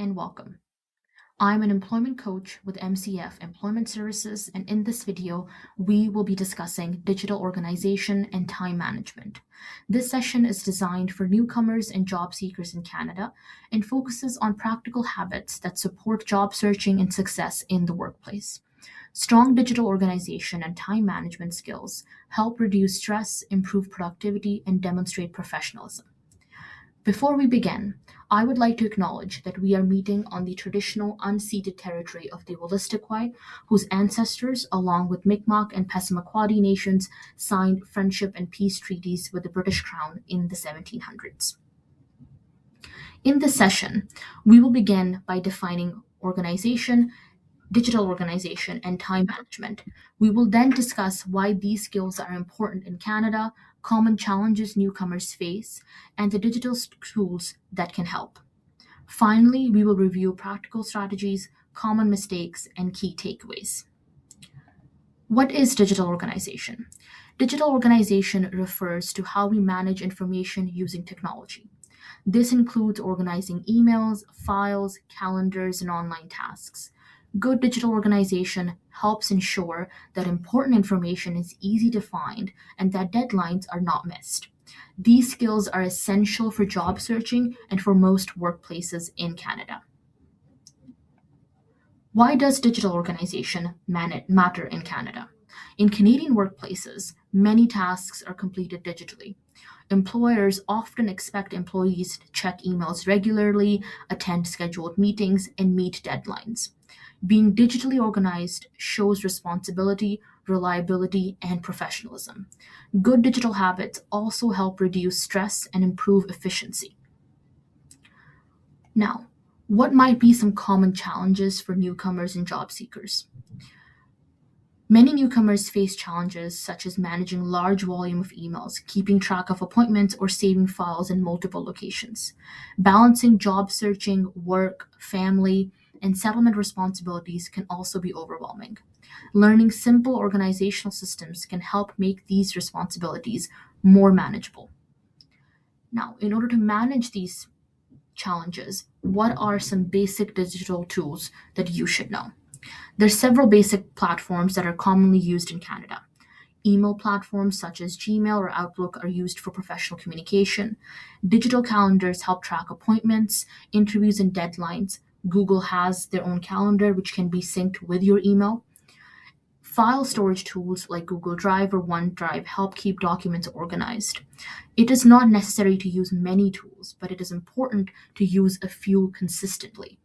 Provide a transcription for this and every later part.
and welcome. I'm an employment coach with MCF Employment Services, and in this video, we will be discussing digital organization and time management. This session is designed for newcomers and job seekers in Canada and focuses on practical habits that support job searching and success in the workplace. Strong digital organization and time management skills help reduce stress, improve productivity, and demonstrate professionalism. Before we begin, I would like to acknowledge that we are meeting on the traditional unceded territory of the Wolastoqey, whose ancestors, along with Mi'kmaq and Passamaquoddy nations, signed friendship and peace treaties with the British Crown in the 1700s. In this session, we will begin by defining organization, digital organization, and time management. We will then discuss why these skills are important in Canada, common challenges newcomers face, and the digital tools that can help. Finally, we will review practical strategies, common mistakes, and key takeaways. What is digital organization? Digital organization refers to how we manage information using technology. This includes organizing emails, files, calendars, and online tasks. Good digital organization helps ensure that important information is easy to find and that deadlines are not missed. These skills are essential for job searching and for most workplaces in Canada. Why does digital organization matter in Canada? In Canadian workplaces, many tasks are completed digitally. Employers often expect employees to check emails regularly, attend scheduled meetings, and meet deadlines. Being digitally organized shows responsibility, reliability, and professionalism. Good digital habits also help reduce stress and improve efficiency. Now, what might be some common challenges for newcomers and job seekers? Many newcomers face challenges such as managing large volume of emails, keeping track of appointments, or saving files in multiple locations. Balancing job searching, work, family, and settlement responsibilities can also be overwhelming. Learning simple organizational systems can help make these responsibilities more manageable. Now, in order to manage these challenges, what are some basic digital tools that you should know? There's several basic platforms that are commonly used in Canada. Email platforms such as Gmail or Outlook are used for professional communication. Digital calendars help track appointments, interviews, and deadlines. Google has their own calendar, which can be synced with your email. File storage tools like Google Drive or OneDrive help keep documents organized. It is not necessary to use many tools, but it is important to use a few consistently.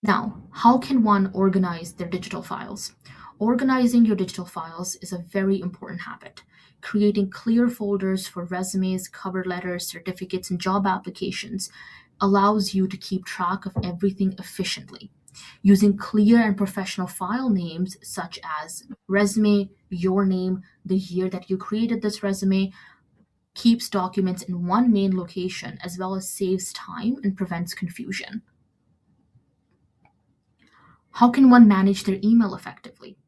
Now, how can one organize their digital files? Organizing your digital files is a very important habit. Creating clear folders for resumes, cover letters, certificates, and job applications allows you to keep track of everything efficiently. Using clear and professional file names such as resume, your name, the year that you created this resume, keeps documents in one main location as well as saves time and prevents confusion. How can one manage their email effectively?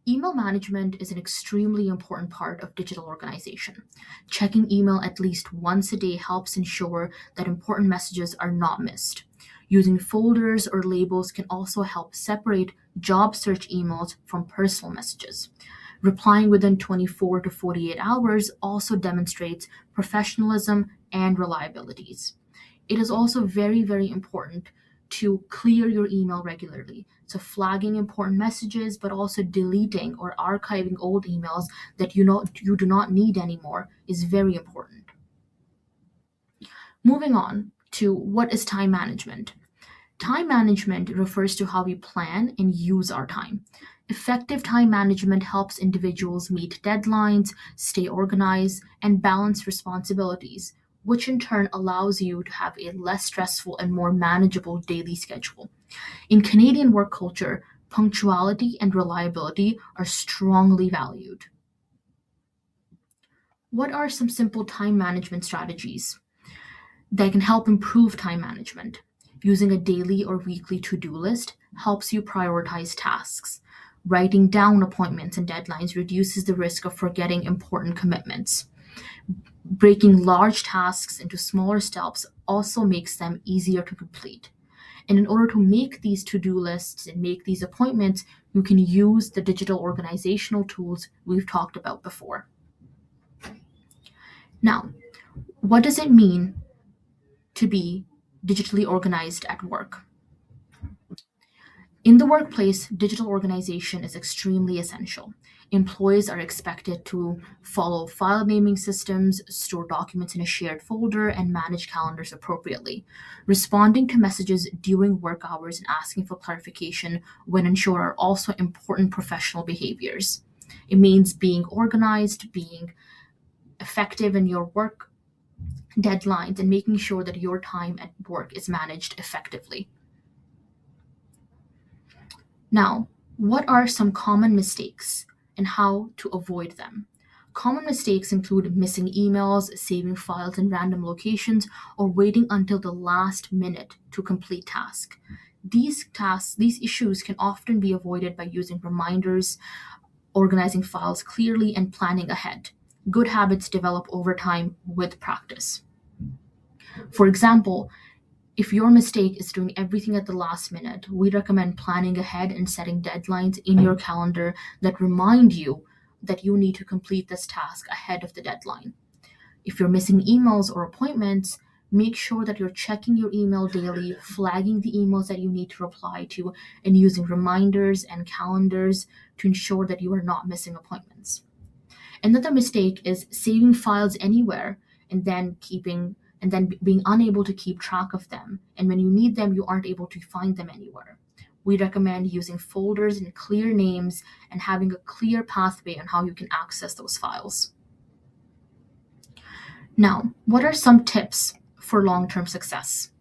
Email management is an extremely important part of digital organization. Checking email at least once a day helps ensure that important messages are not missed. Using folders or labels can also help separate job search emails from personal messages. Replying within 24 to 48 hours also demonstrates professionalism and reliabilities. It is also very, very important to clear your email regularly. So flagging important messages, but also deleting or archiving old emails that you do not need anymore is very important. Moving on to what is time management. Time management refers to how we plan and use our time. Effective time management helps individuals meet deadlines, stay organized, and balance responsibilities, which in turn allows you to have a less stressful and more manageable daily schedule. In Canadian work culture, punctuality and reliability are strongly valued. What are some simple time management strategies that can help improve time management? Using a daily or weekly to-do list helps you prioritize tasks. Writing down appointments and deadlines reduces the risk of forgetting important commitments. Breaking large tasks into smaller steps also makes them easier to complete. And in order to make these to-do lists and make these appointments, you can use the digital organizational tools we've talked about before. Now, what does it mean to be digitally organized at work? In the workplace, digital organization is extremely essential. Employees are expected to follow file naming systems, store documents in a shared folder, and manage calendars appropriately. Responding to messages during work hours and asking for clarification when unsure are also important professional behaviors. It means being organized, being effective in your work deadlines, and making sure that your time at work is managed effectively. Now, what are some common mistakes and how to avoid them? Common mistakes include missing emails, saving files in random locations, or waiting until the last minute to complete tasks. These issues can often be avoided by using reminders, organizing files clearly, and planning ahead. Good habits develop over time with practice. For example, if your mistake is doing everything at the last minute, we recommend planning ahead and setting deadlines in your calendar that remind you that you need to complete this task ahead of the deadline. If you're missing emails or appointments, make sure that you're checking your email daily, flagging the emails that you need to reply to, and using reminders and calendars to ensure that you are not missing appointments. Another mistake is saving files anywhere and then being unable to keep track of them. And when you need them, you aren't able to find them anywhere. We recommend using folders and clear names and having a clear pathway on how you can access those files. Now, what are some tips for long-term success?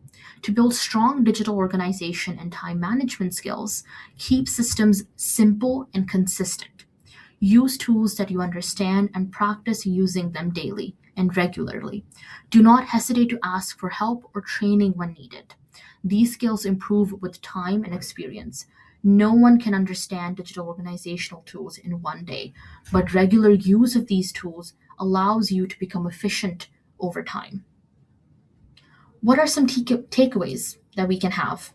To build strong digital organization and time management skills, keep systems simple and consistent. Use tools that you understand and practice using them daily and regularly. Do not hesitate to ask for help or training when needed. These skills improve with time and experience. No one can understand digital organizational tools in one day, but regular use of these tools allows you to become efficient over time. What are some takeaways that we can have?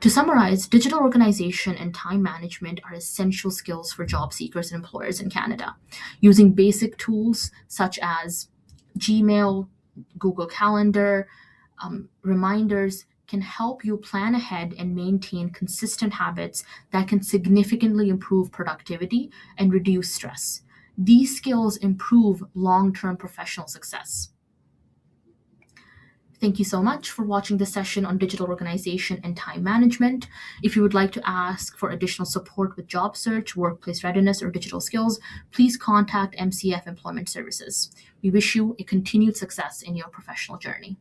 To summarize, digital organization and time management are essential skills for job seekers and employers in Canada. Using basic tools such as Gmail, Google Calendar, reminders can help you plan ahead and maintain consistent habits that can significantly improve productivity and reduce stress. These skills improve long-term professional success. Thank you so much for watching this session on digital organization and time management. If you would like to ask for additional support with job search, workplace readiness, or digital skills, please contact MCF Employment Services. We wish you a continued success in your professional journey.